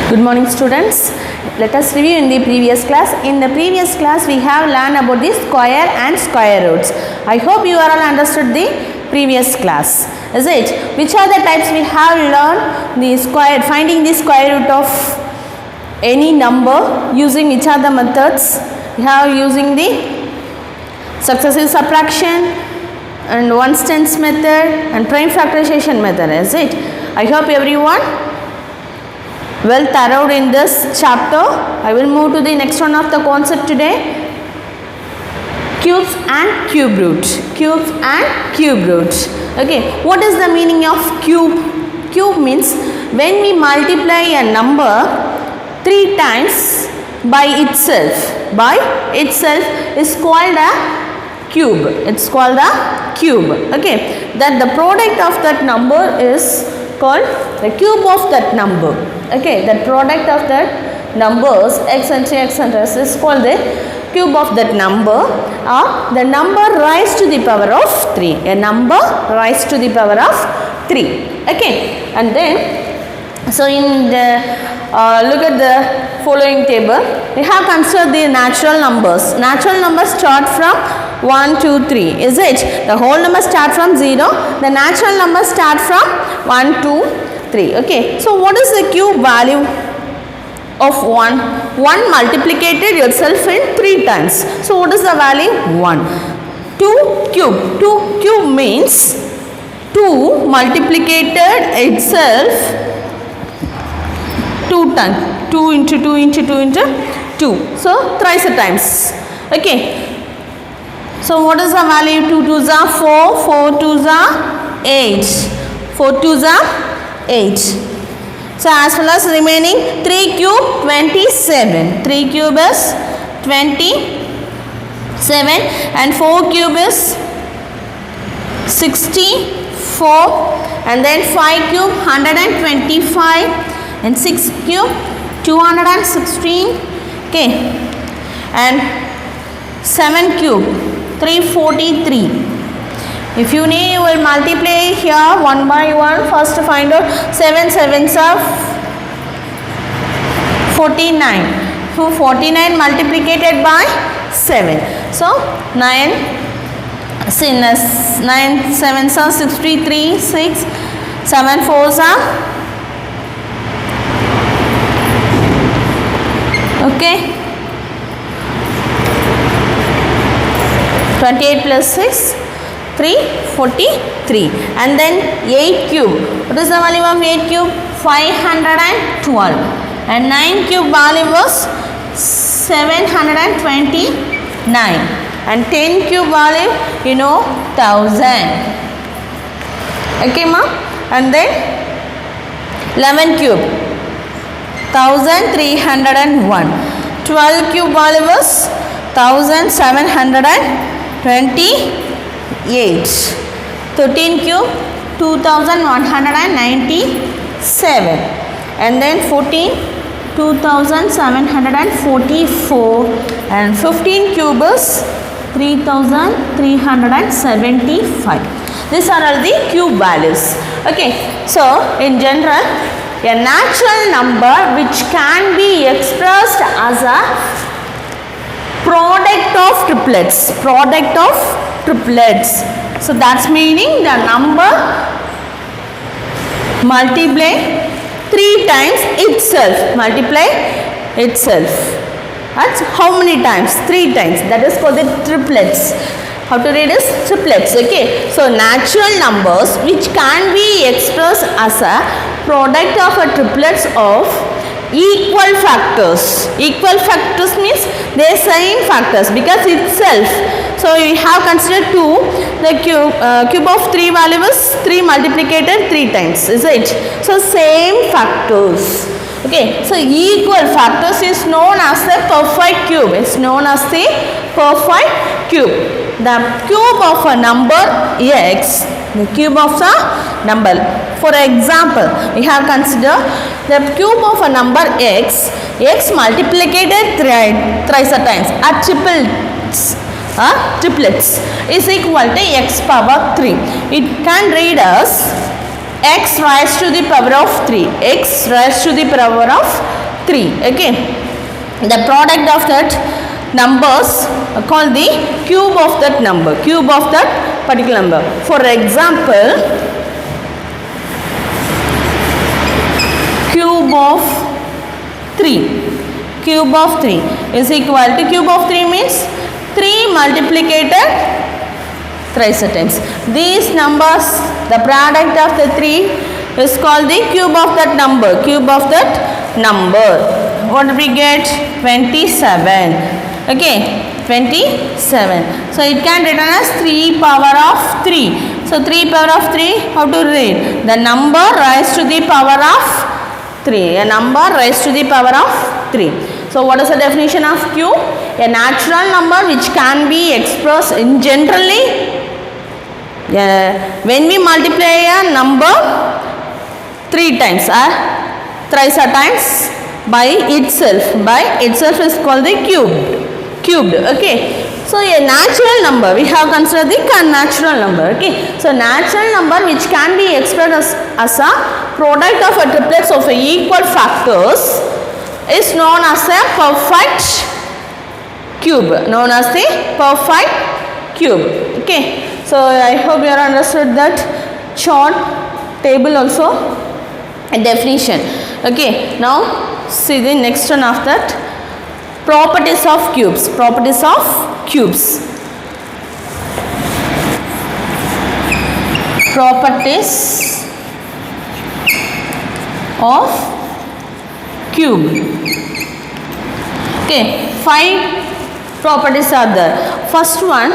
Good morning students. Let us review in the previous class. In the previous class we have learned about the square and square roots. I hope you are all understood the previous class. Is it? Which are the types we have learned? The square, finding the square root of any number, using which are the methods? We have using the successive subtraction and ones tens method and prime factorization method. Is it? I hope everyone well thoroughly in this chapter. I will move to the next one of the concept today. Cubes and cube root. Cubes and cube root. Okay, what is the meaning of cube? Cube means when we multiply a number 3 times by itself. By itself is called a cube. It's called a cube. Okay, that the product of that number is called the cube of that number. Okay, the product of that numbers x and is called the cube of that number, or the number raised to the power of 3. A number raised to the power of 3. Okay, and then so in the look at the following table. We have considered the natural numbers. Natural numbers start from 1, 2, 3. Is it? The whole number start from 0. The natural numbers start from 1, 2, 3. Okay. So what is the cube value of 1? 1 multiplicated yourself in 3 times. So what is the value? 1. 2 cube. 2 cube means 2 multiplicated itself 2 times. 2 into 2 into 2 into 2. So thrice a times. Okay. So what is the value? 2 2s are 4, 4 2s are 8. 4 2s are 8. So as well as remaining 3 cube 27. 3 cube is 27 and 4 cube is 64 and then 5 cube 125 and 6 cube 216. Okay, and 7 cube 343. If you need, you will multiply here one by one. First find out 7 sevens are 49. So 49 multiplied by 7. So 9 sevens are 63. 6 7 fours are okay. 28 plus 6, 343. And then 8 cube. What is the value of 8 cube? 512. And 9 cube value was 729. And 10 cube value, 1000. Okay, ma? And then 11 cube. 1301. 12 cube value was 1728. 13 cube 2197. And then 14 2744. And 15 cube is 3375. These are all the cube values. Okay, so in general, a natural number which can be expressed as a product of triplets. Product of triplets. So that's meaning the number multiply 3 times itself. Multiply itself. That's how many times? 3 times. That is called the triplets. How to read is triplets. Okay. So natural numbers which can be expressed as a product of a triplets of equal factors. Equal factors means they are same factors because itself. So we have considered 2. The cube of 3 value is 3 multiplied 3 times. Is it? So same factors. Okay. So equal factors is known as the perfect cube. It's known as the perfect cube. The cube of a number x, the cube of a number. For example, we have considered the cube of a number x multiplied thrice a times at triplets is equal to x power 3. It can read as x raised to the power of 3, x raised to the power of 3. Okay, the product of that numbers called the cube of that number, cube of that particular number. For example, cube of 3, cube of 3 is equal to, cube of 3 means 3 multiplicated thrice times. These numbers, the product of the 3 is called the cube of that number, cube of that number. What we get? 27. Okay, 27. So it can written as 3 power of 3. So 3 power of 3, how to read? The number raised to the power of 3. A number raised to the power of 3. So what is the definition of cube? A natural number which can be expressed in generally when we multiply a number 3 times or thrice a times by itself is called the cubed. Okay, so a natural number, we have considered the natural number. Okay, so natural number which can be expressed as a product of a triplex of equal factors is known as a perfect cube, known as the perfect cube. Okay, so I hope you are understood that chart, table also, and definition. Okay, now see the next one of that, properties of cubes. Properties of cubes. Properties of cube. Okay, 5 properties are there. First one,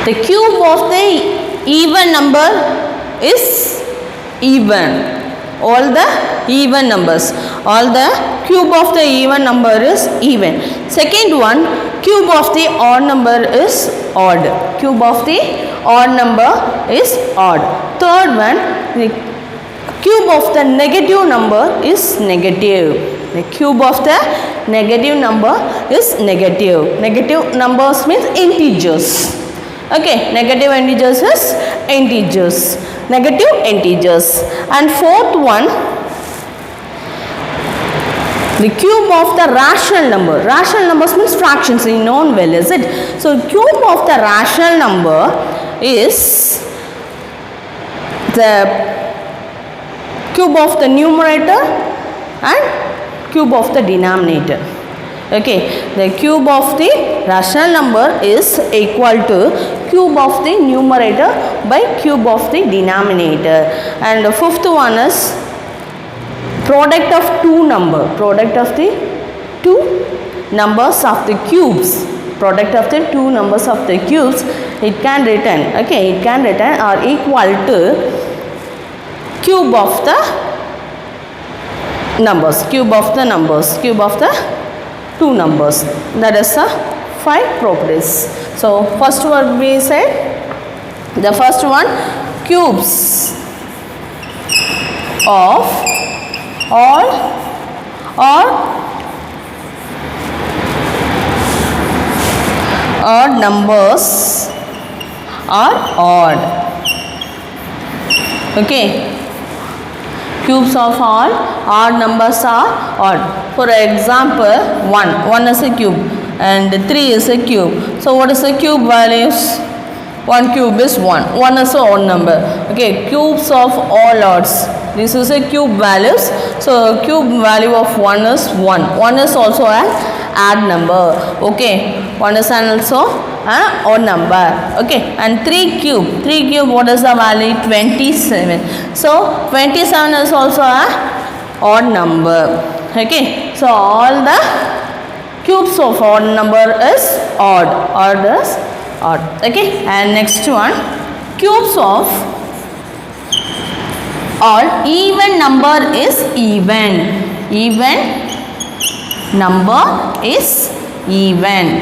the cube of the even number is even. All the even numbers, all the cube of the even number is even. Second one, cube of the odd number is odd. Cube of the odd number is odd. Third one, the cube of the negative number is negative. The cube of the negative number is negative. Negative numbers means integers. Okay, negative integers is integers, negative integers. And fourth one, the cube of the rational number. Rational numbers means fractions, you know well, is it? So cube of the rational number is the cube of the numerator and cube of the denominator. Okay, the cube of the rational number is equal to cube of the numerator by cube of the denominator. And the fifth one is product of two number. Product of the two numbers of the cubes. Product of the two numbers of the cubes, it can written, okay, it can written are equal to cube of the numbers. Cube of the numbers. Cube of the two numbers. That is the 5 properties. So first one we said, the first one, cubes of all or odd numbers are odd. Okay, cubes of all odd numbers are odd. For example, 1 is a cube and 3 is a cube. So what is the cube values? 1 cube is 1. 1 is an odd number. Okay, cubes of all odds. This is a cube values. So cube value of 1 is 1. 1 is also an odd number. Okay, 1 is also an odd number. Okay, and 3 cube. 3 cube, what is the value? 27. So 27 is also an odd number. Okay, so all the cubes of odd number is odd. Odd is odd. Okay, and next one, cubes of all even number is even. Even number is even.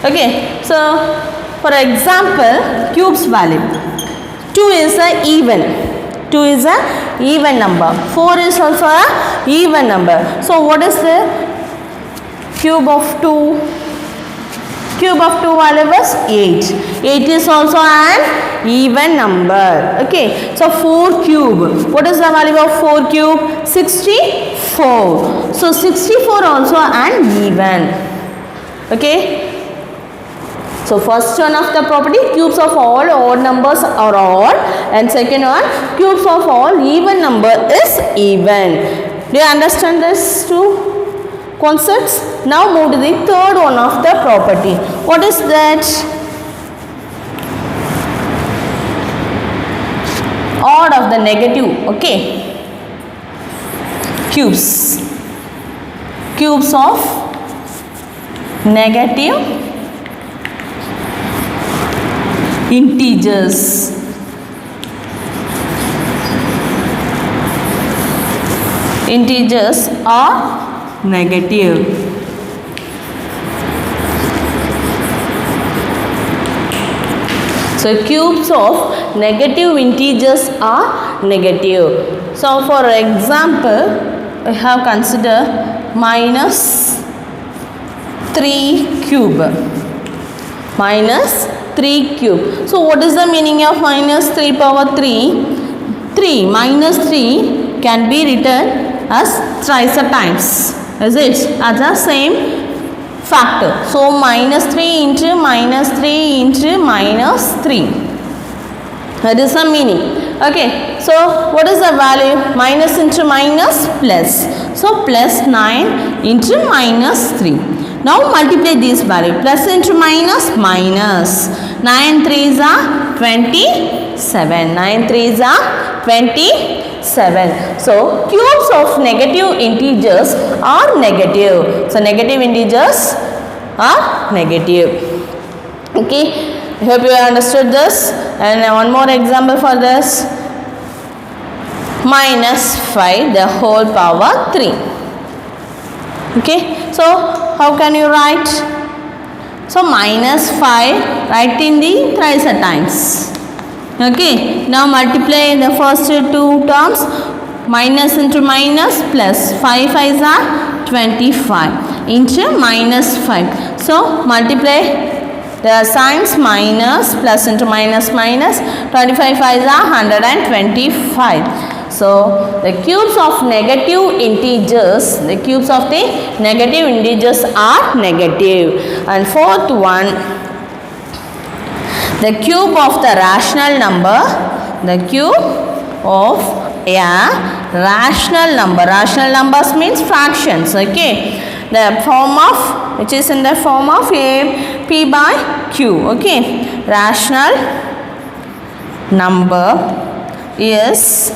Okay, so for example, cubes value 2 is a even. 2 is a even number. 4 is also a even number. So what is the cube of 2? Cube of 2 value was 8. 8 is also an even number. Okay. So 4 cube. What is the value of 4 cube? 64. So 64 also an even. Okay. So first one of the property, cubes of all odd numbers are odd, and second one, cubes of all even number is even. Do you understand this two concepts? Now move to the third one of the property. What is that? Odd of the negative. Okay. Cubes. Cubes of negative integers. Integers are negative. So cubes of negative integers are negative. So for example, we have considered minus 3 cube. Minus 3 cube. So what is the meaning of minus 3 power 3? 3 minus 3 can be written as thrice a times. Is it? As the same factor. So minus 3 into minus 3 into minus 3. That is the meaning. Okay. So what is the value? Minus into minus plus. So plus 9 into minus 3. Now multiply this value. Plus into minus, minus. 9 3s are 27. 9 3s are 27. So cubes of negative integers are negative. So negative integers are negative. Okay. I hope you understood this. And one more example for this. Minus 5 the whole power 3. Okay. So how can you write? So minus 5 write in the thrice a times. Okay. Now multiply the first two terms. Minus into minus plus. 5 5s are 25 into minus 5. So multiply the signs. Minus plus into minus minus. 25 5s are 125. So the cubes of negative integers, the cubes of the negative integers are negative. And fourth one, the cube of the rational number, the cube of a rational number. Rational numbers means fractions. Okay, the form of, which is in the form of a p by q. Okay, rational number is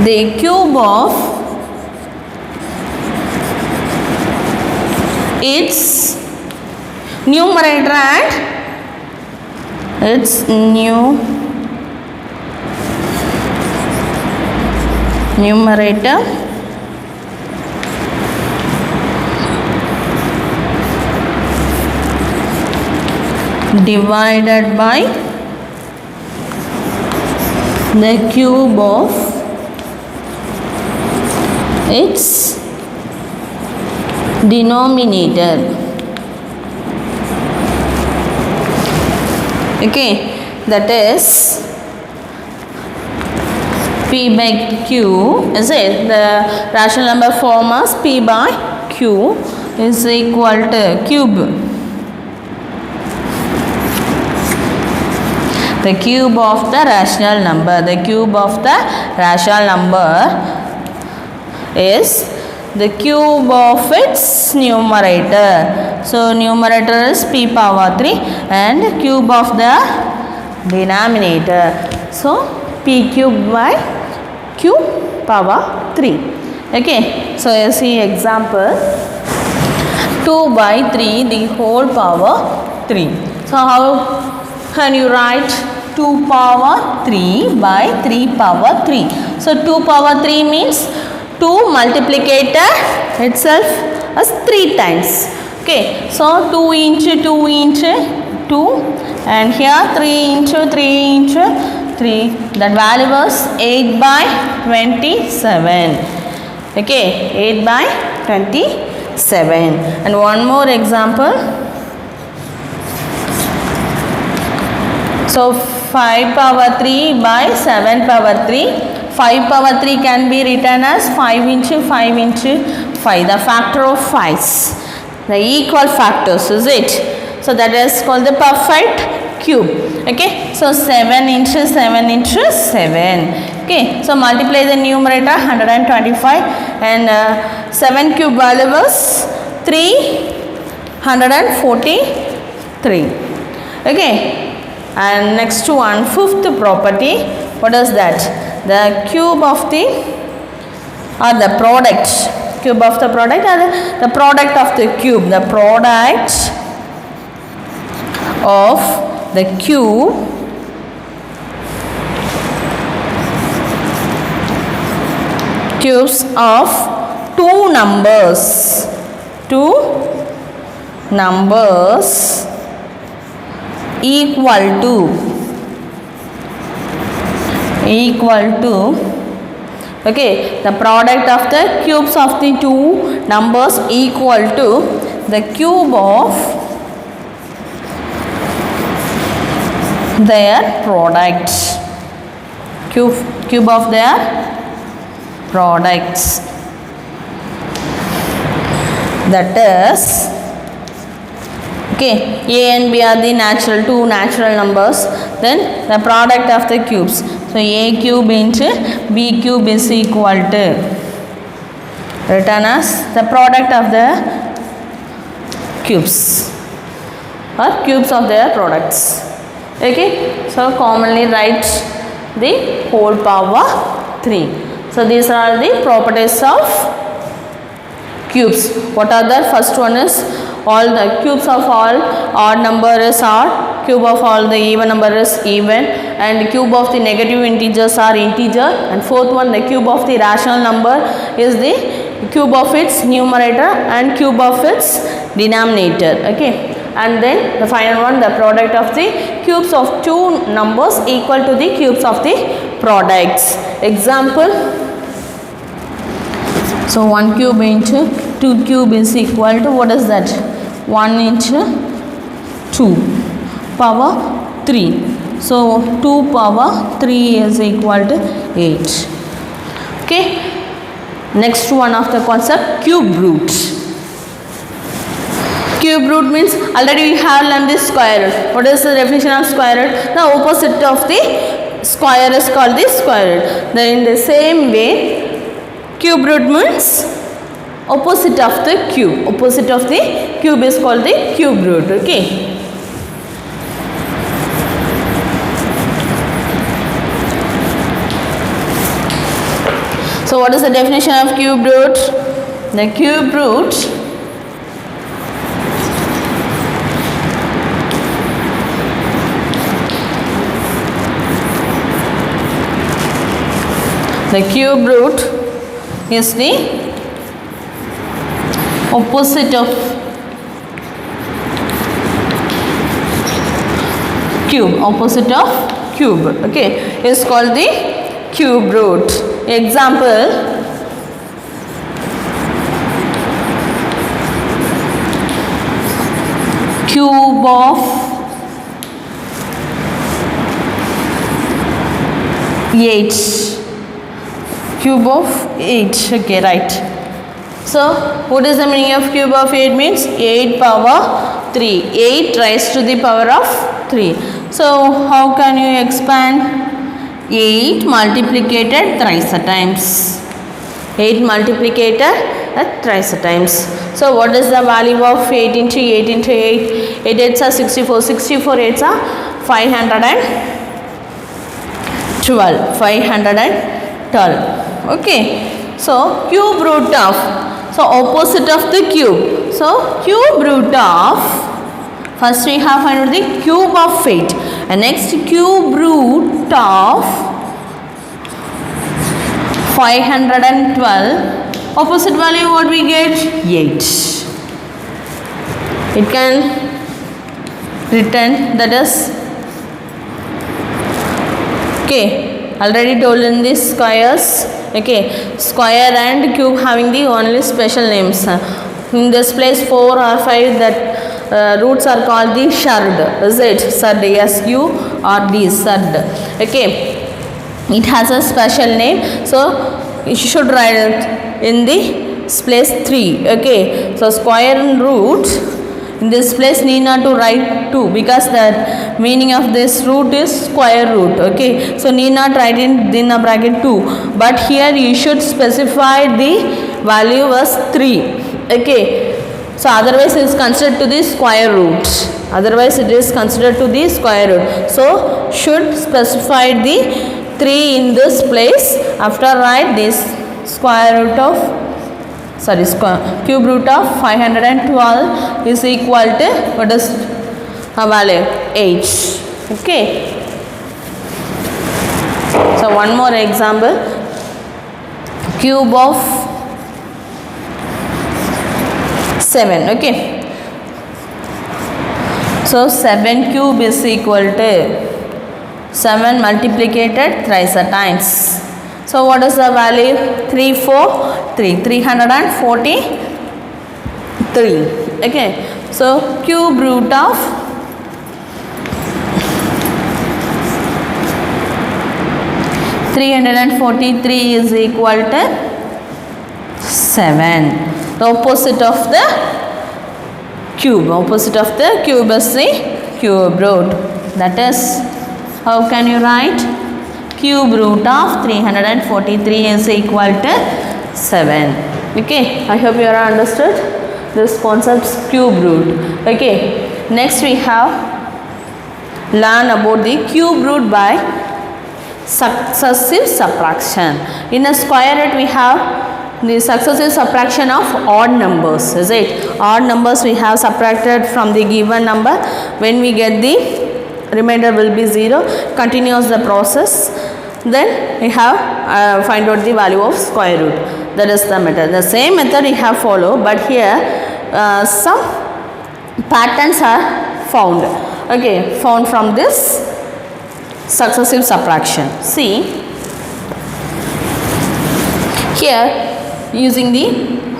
the cube of its numerator and its numerator divided by the cube of its denominator. Okay, that is p by q, is it? The rational number form as p by q is equal to cube. The cube of the rational number. The cube of the rational number is the cube of its numerator. So numerator is p power 3 and cube of the denominator. So p cube by q power 3. Okay. So you see example 2 by 3 the whole power 3. So how can you write 2 power 3 by 3 power 3? So 2 power 3 means 2 multiplicator itself as 3 times. Okay, so 2 into 2 into 2 and here 3 into 3 into 3. That value was 8 by 27. Okay, 8 by 27. And one more example. So 5 power 3 by 7 power 3. 5 power 3 can be written as 5 into 5 into 5. The factor of 5's. The equal factors, is it? So that is called the perfect cube. Okay. So 7 into 7 into 7. Okay. So multiply the numerator 125 and 7 cube value was 343. Okay. And next one, fifth property. What is that? The cube of the or the product. Cube of the product or the product of the cube. The product of the cube cubes of two numbers equal to okay, the product of the cubes of the two numbers equal to the cube of their product. Cube of their products. That is, okay, a and b are the two natural numbers. Then the product of the cubes. So a cube into b cube is equal to, written as the product of the cubes or cubes of their products. Okay, so commonly write the whole power 3. So these are the properties of cubes. What are the first one is all the cubes of all odd number is odd, cube of all the even number is even, and cube of the negative integers are integer, and fourth one, the cube of the rational number is the cube of its numerator and cube of its denominator. Okay, and then the final one, the product of the cubes of two numbers equal to the cubes of the products. Example, so 1 cube into 2 cube is equal to, what is that? 1 into 2 power 3. So 2 power 3 is equal to 8. Okay. Next one of the concept, cube root. Cube root means already we have learned this square root. What is the definition of square root? The opposite of the square is called the square root. Then in the same way, cube root means opposite of the cube. Opposite of the cube is called the cube root. Okay. So what is the definition of cube root? The cube root is the opposite of cube. Opposite of cube. Okay, is called the cube root. Example, cube of 8. Cube of 8. Okay, right. So what is the meaning of cube of 8? Means 8 power 3. 8 raised to the power of 3. So how can you expand? 8 multiplicated thrice a times. 8 multiplicated thrice a times. So what is the value of 8 into 8 into 8? 8 8s are 64. 64 8s are 512. 512. Okay. So cube root of, so opposite of the cube. So cube root of, first we have find out the cube of 8 and next cube root of 512. Opposite value what we get? 8. It can written, that is, okay, already told in these squares. Okay, square and cube having the only special names. In this place 4 or 5 that roots are called the surd. Is it? Surd. S-U-R-D. Surd. Okay. It has a special name. So you should write it in the place 3. Okay. So square root. In this place need not to write 2 because the meaning of this root is square root. Okay. So need not write in a bracket 2. But here you should specify the value as 3. Okay. So otherwise it is considered to the square root. Otherwise it is considered to the square root. So should specify the 3 in this place. After write this square root of cube root of 512 is equal to what is a value? 8. Okay. So one more example. Cube of 7. Okay. So 7 cube is equal to 7 multiplied thrice a times. So what is the value? 3, 4, 3. 343. Okay. So cube root of 343 is equal to 7. The opposite of the cube. Opposite of the cube is the cube root. That is, how can you write? Cube root of 343 is equal to 7. Okay, I hope you are understood this concept's cube root. Okay, next we have learn about the cube root by successive subtraction. In a square root we have the successive subtraction of odd numbers. Is it? Odd numbers we have subtracted from the given number. When we get the remainder will be 0. Continues the process. Then we have find out the value of square root. That is the method. The same method we have followed, but here some patterns are found. Okay, found from this successive subtraction. See here, using the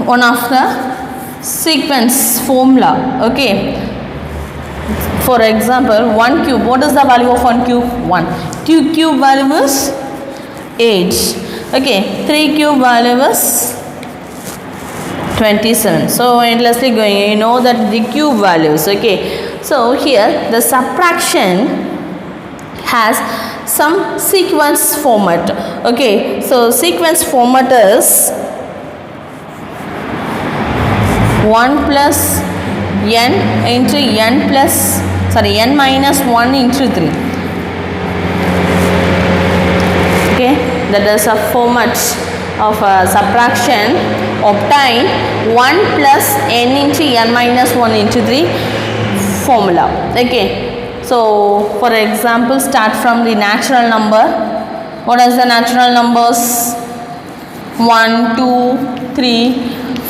one of the sequence formula. Okay. For example, 1 cube. What is the value of 1 cube? 1. 2 cube value is 8. Okay. 3 cube value is 27. So endlessly going. You know that the cube values. Okay. So here the subtraction has some sequence format. Okay. So sequence format is 1 plus n into n plus n minus 1 into 3. Okay, that is a format of subtraction. Obtain 1 plus n into n minus 1 into 3 formula. Okay, so for example, start from the natural number. What is the natural numbers? 1, 2, 3,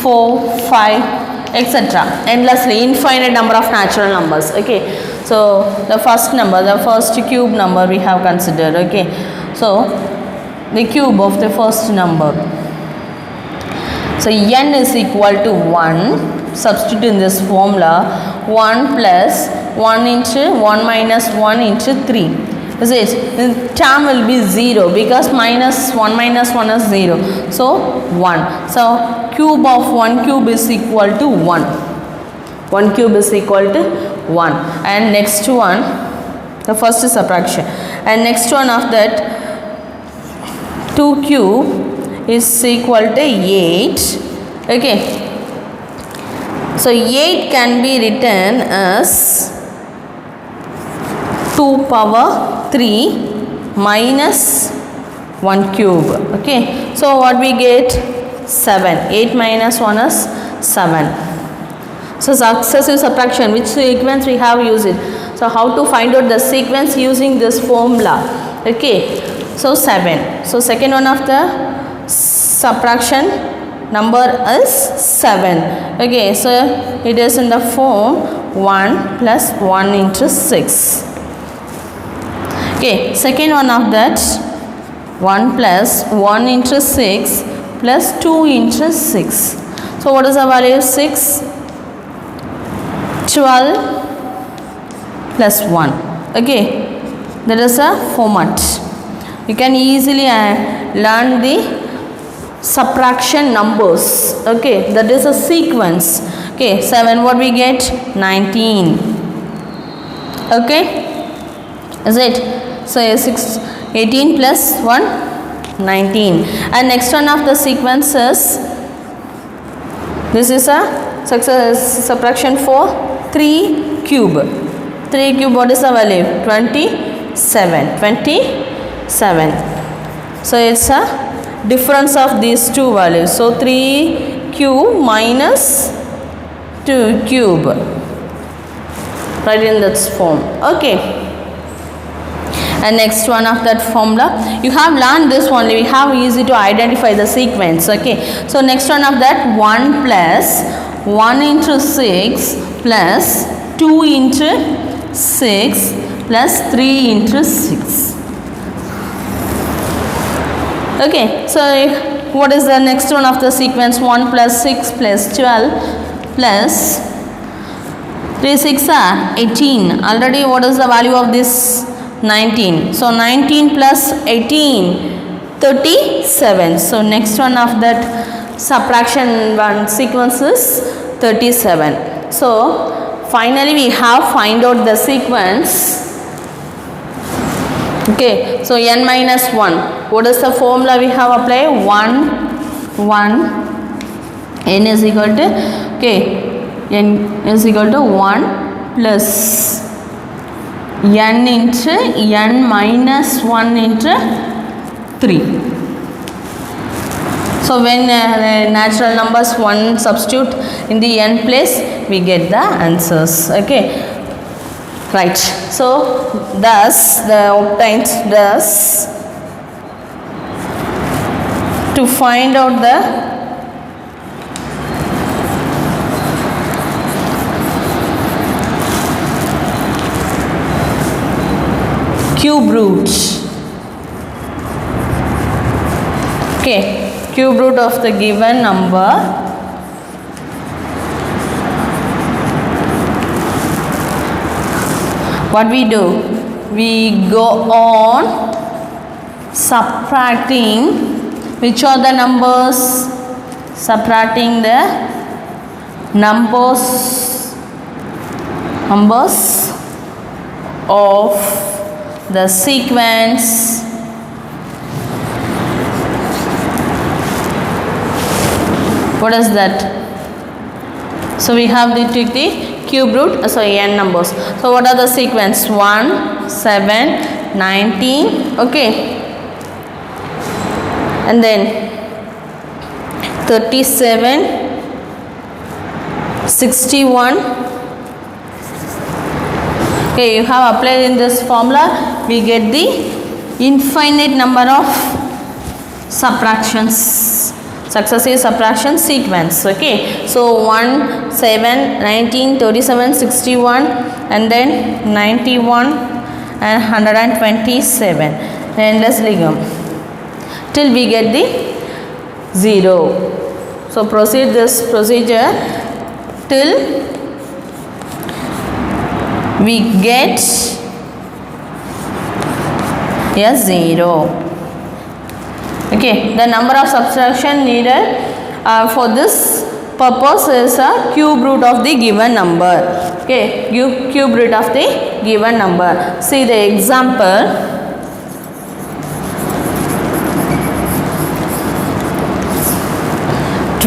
4, 5, etc. Endlessly, infinite number of natural numbers. Okay, so the first number, the first cube number we have considered. Okay, so the cube of the first number. So n is equal to 1. Substitute in this formula. 1 plus 1 into 1 minus 1 into 3. Is it? The term will be 0 because minus 1 minus 1 is 0. So 1. So cube of 1 cube is equal to 1. 1 cube is equal to 1. And next one, the first is subtraction. And next one of that, 2 cube is equal to 8. Okay. So 8 can be written as 2 power 3 minus 1 cube. Okay. So what we get? 7. 8 minus 1 is 7. So successive subtraction, which sequence we have used it. So how to find out the sequence using this formula? Okay. So 7. So second one of the subtraction number is 7. Okay. So it is in the form 1 plus 1 into 6. Okay. Second one of that 1 plus 1 into 6 plus 2 into 6. So what is the value of 6? 12 plus 1. Okay, that is a format. You can easily learn the subtraction numbers. Okay, that is a sequence. Okay, 7, what we get? 19. Okay, is it? So 18 plus 1, 19. And next one of the sequences, this is a subtraction for 3 cube. 3 cube, what is the value? 27. 27. So it's a difference of these two values. So 3 cube minus 2 cube. Right in that form. Okay. And next one of that formula, you have learned this only. We have easy to identify the sequence. Okay. So next one of that, 1 plus 1 into 6 plus 2 into 6 plus 3 into 6. Okay, so what is the next one of the sequence? 1 plus 6 plus 12 plus 3 6 are 18. Already what is the value of this? 19. So 19 plus 18, 37. So next one of that subtraction one sequence is 37. So finally we have find out the sequence. Okay, so n minus 1. What is the formula we have applied? 1, 1, n is equal to, okay, n is equal to 1 plus n into n minus 1 into 3. So when natural numbers 1 substitute in the n place, we get the answers. Okay. Right. So thus the obtained thus to find out the cube root. Okay, cube root of the given number. What we do? We go on subtracting. Which are the numbers? Subtracting the numbers of the sequence what is that? So we have to take the cube root, so n numbers. So what are the sequence? 1, 7, 19, okay, and then 37, 61. Okay, you have applied in this formula, we get the infinite number of subtractions, successive subtraction sequence. Okay, so 1, 7, 19, 37, 61, and then 91 and 127. Endlessly go till we get the 0. So proceed this procedure till we get a 0. Okay, the number of subtraction needed for this purpose is a cube root of the given number. Okay, cube root of the given number. See the example.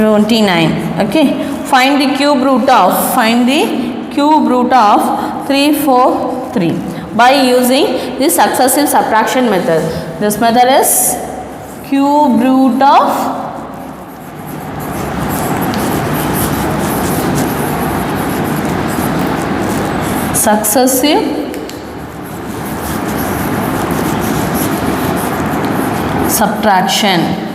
Okay, find the cube root of 3, 4, 3 by using the successive subtraction method. This method is cube root of successive subtraction.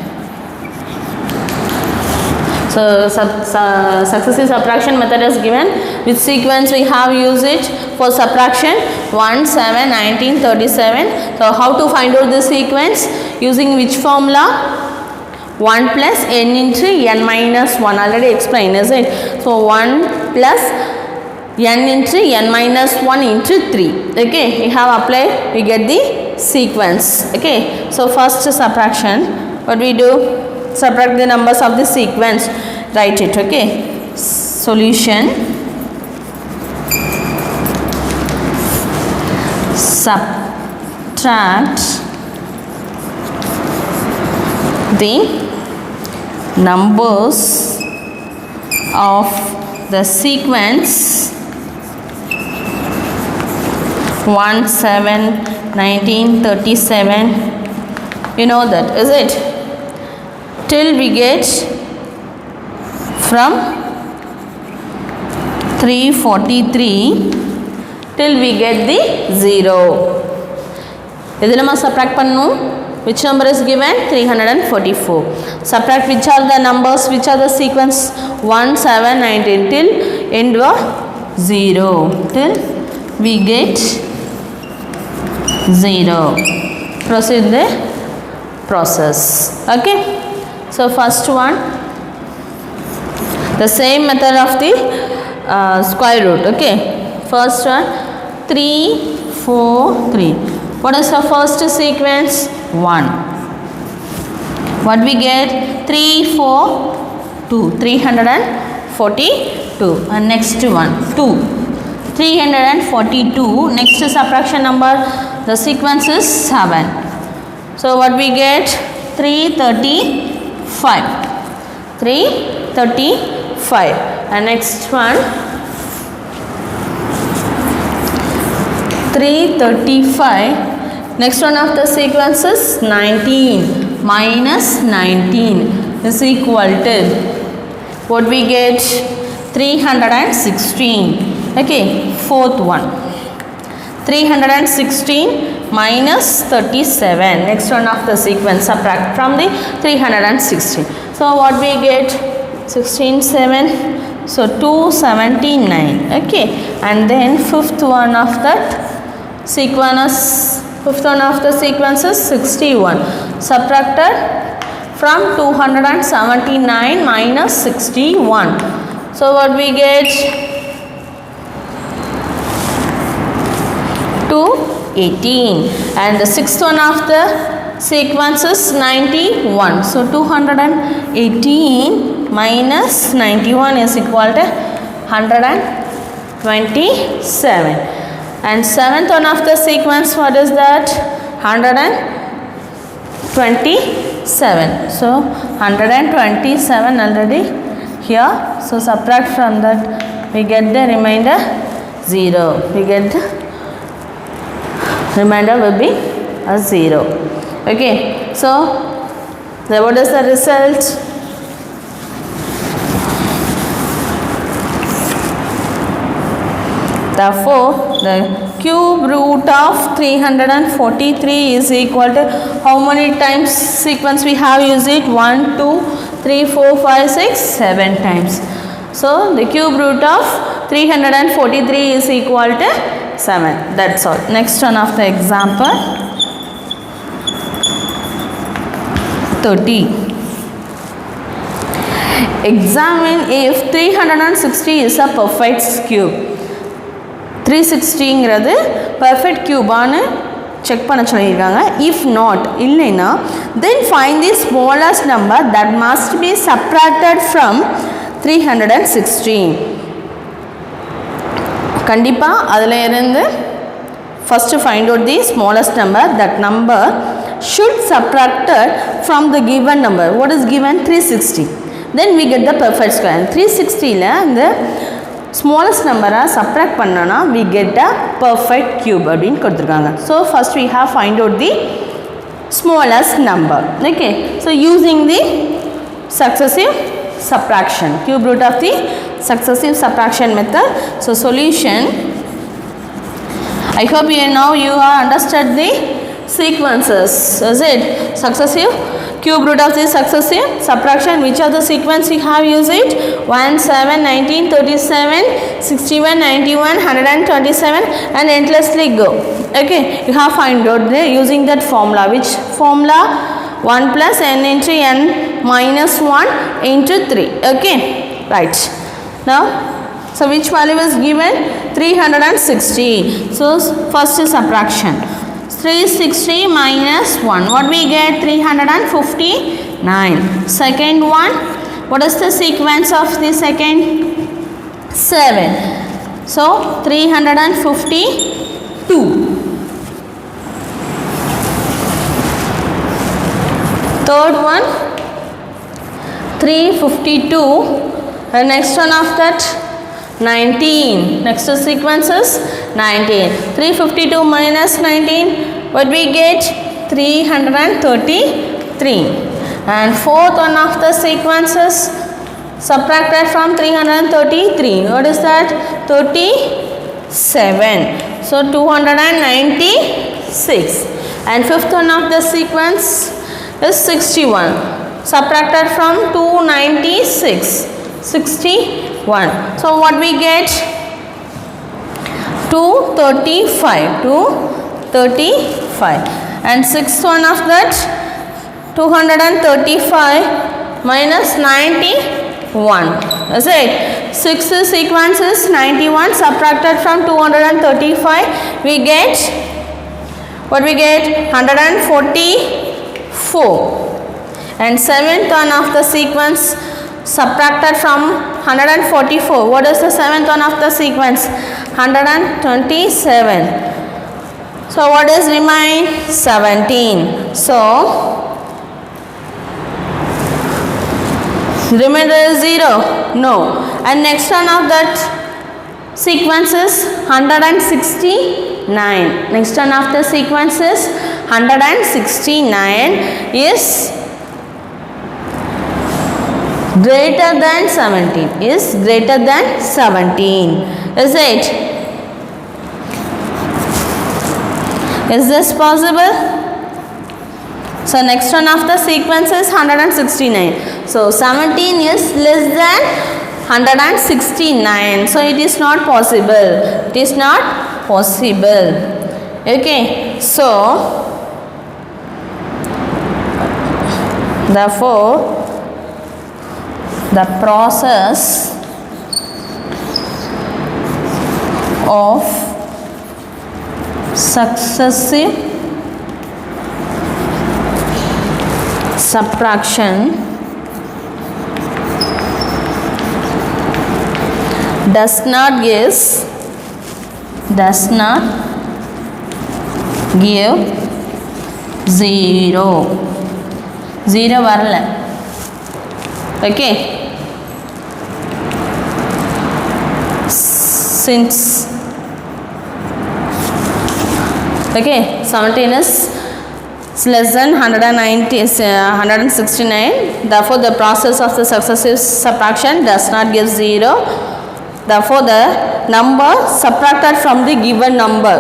So successive subtraction method is given. Which sequence we have used it for subtraction? 1, 7, 19, 37. So how to find out this sequence? Using which formula? 1 plus n into n minus 1. Already explained, is it? So 1 plus n into n minus 1 into 3. Okay, we have applied, we get the sequence. Okay, so first subtraction, what we do? Subtract the numbers of the sequence, write it. Okay, solution, subtract the numbers of the sequence 1, 7, 19, 37. You know that, is it? Till we get from 343 till we get the 0. This is subtract pannu. Which number is given? 344. Subtract which are the numbers, which are the sequence 1, 7, 19 till end of 0. Till we get 0. Proceed the process. Okay. So first one, the same method of the square root. Okay. First one, 3, 4, 3. What is the first sequence? 1. What we get? 3, 4, 2. 342. And next one, 2. 342. Next subtraction number, the sequence is 7. So what we get? 335. 335. And next one, 335. Next one of the sequence is 19 minus 19 is equal to, what we get? 316. Okay, fourth one, 316 minus 37. Next one of the sequence, subtract from the 316. So what we get? 16, 7. So 279. Okay, and then fifth one of that sequence, fifth one of the sequence is 61. Subtracted from 279 minus 61. So what we get? 218. And the sixth one of the sequence is 91. So 218 minus 91 is equal to 127. And seventh one of the sequence, what is that? 127. So 127 already here. So subtract from that, we get the remainder 0. We get the remainder will be a 0. Okay, so what is the result? Therefore, the cube root of 343 is equal to how many times sequence we have used it? 1, 2, 3, 4, 5, 6, 7 times. So the cube root of 343 is equal to 7. That's all. Next one of the example 30. Examine if 360 is a perfect cube. 360ங்கிறது perfect cube ஆனு check பண்ண சொல்லிருக்காங்க. If not, இல்லைனா then find the smallest number that must be subtracted from 316. கண்டிப்பா அதில் இருந்து first find out the smallest number. That number should subtracted from the given number. What is given? 360. Then we get the perfect square. 360ல அந்த smallest number subtract பண்ணனா we get a perfect cube அப்படினு கொடுத்திருக்காங்க. So first we have find out the smallest number. Okay, so using the successive subtraction, cube root of the successive subtraction method. So solution, I hope you have understood the sequences. Is it successive cube root of the successive subtraction? Which are the sequence we have used it? 1, 7, 19, 37, 61, 91, 127 and endlessly go. Okay, you have find out the using that formula. Which formula? 1 plus n into n minus 1 into 3. Okay, right. Now So which value is given? 360. So first is subtraction. 360 minus 1. What we get? 359. Second one. What is the sequence of the second? 7. So 352. Third one, 352. And next one of that, 19. Next sequence is 19. 352 minus 19, what we get? 333. And fourth one of the sequences subtracted from 333. What is that? 37. So 296. And fifth one of the sequence is 61. Subtracted from 296. 61. So what we get? 235. 235. And sixth one of that, 235 minus 91. Is it? Sixth sequence is 91. Subtracted from 235. We get, what we get? 144. And seventh one of the sequence subtracted from 144. What is the seventh one of the sequence? 127. So what is remain? 17. So remainder is 0? No. And next one of that sequence is 169. Next one of the sequence is 169 is greater than 17. Is greater than 17. Is it? Is this possible? So next one of the sequence is 169. So 17 is less than 169. So it is not possible. It is not possible. Okay. So therefore the process of successive subtraction does not give 0. 0 வரல. Okay. Since 17 is less than 169, therefore the process of the successive subtraction does not give 0. Therefore the number subtracted from the given number,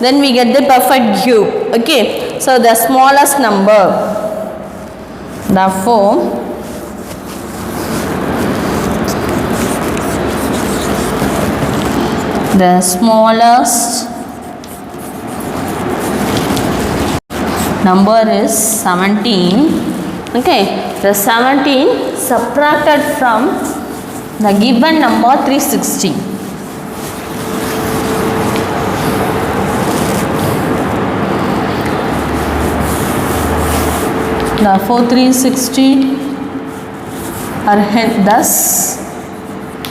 then we get the perfect cube. Okay, so the smallest number, therefore the smallest number is 17. Okay, the 17 subtracted from the given number 360. Therefore 360 are thus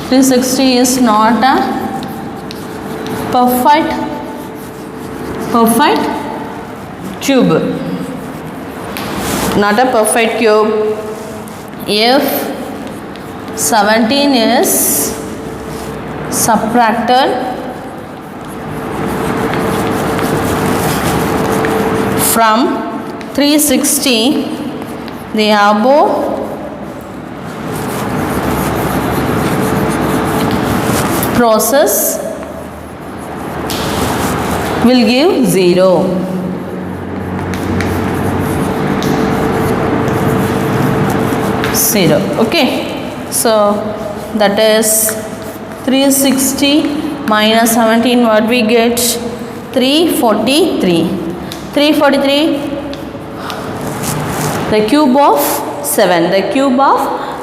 360 is not a perfect cube. Not a perfect cube. If 17 is subtracted from 360, the above process will give 0. Okay, so that is 360 minus 17. What we get? 343. 343, the cube of 7. The cube of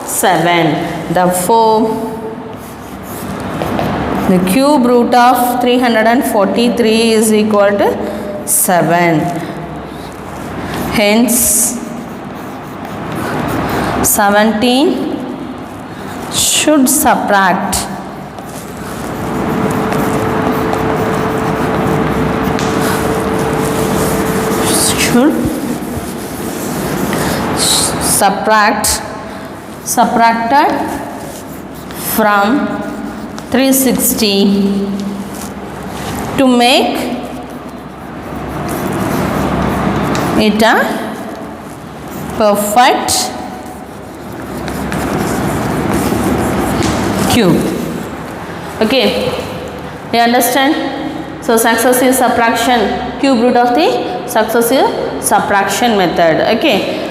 7. Therefore The cube root of 343 is equal to 7. Hence 17 should subtract subtracted from 360 to make it a perfect cube. Okay, you understand? So successive subtraction, cube root of the successive subtraction method. Okay,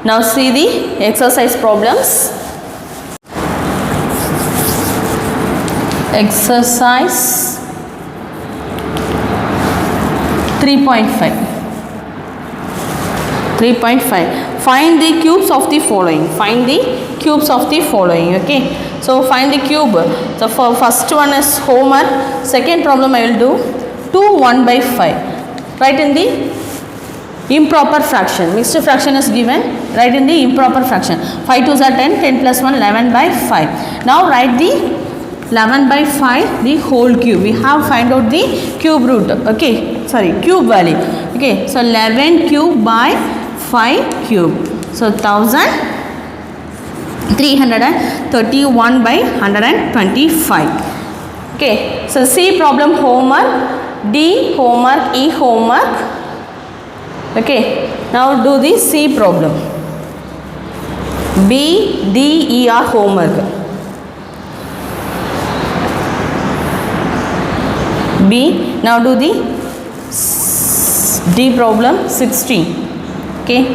now see the exercise problems. Exercise 3.5. Find the cubes of the following. Find the cubes of the following. Okay, so find the cube. So for first one is homework. Second problem I will do 2 1 by 5. Write in the improper fraction. Mixed fraction is given. Write in the improper fraction. 5 2s are 10. 10 plus 1 11 by 5. Now write the 11 by 5 the whole cube. We have find out the cube root. Okay, sorry, cube value. Okay, so 11 cube by 5 cube. So 1331 by 125. Okay, so C problem homework, D homework, E homework. Okay, now do the C problem. B, D, E are homework. B, now do the D problem 16. Okay,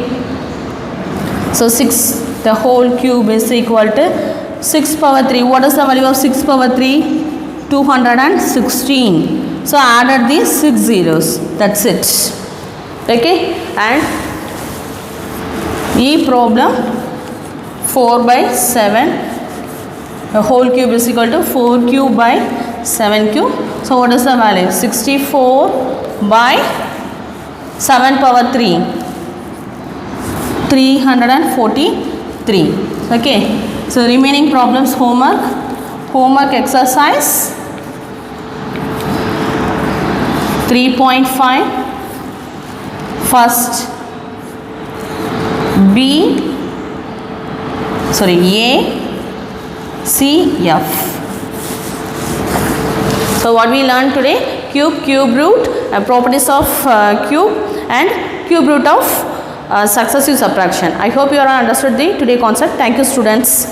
so 6, the whole cube is equal to 6 power 3. What is the value of 6 power 3? 216. So added these 6 zeros. That's it. Okay, and E problem 4 by 7. The whole cube is equal to 4 cube by 7 cube. So what is the value? 64 by 7 power 3. 343. Okay, so remaining problems homework exercise 3.5. First A, C, F. So what we learned today? Cube root, properties of cube and cube root of successive subtraction. I hope you all understood the today concept. Thank you, students.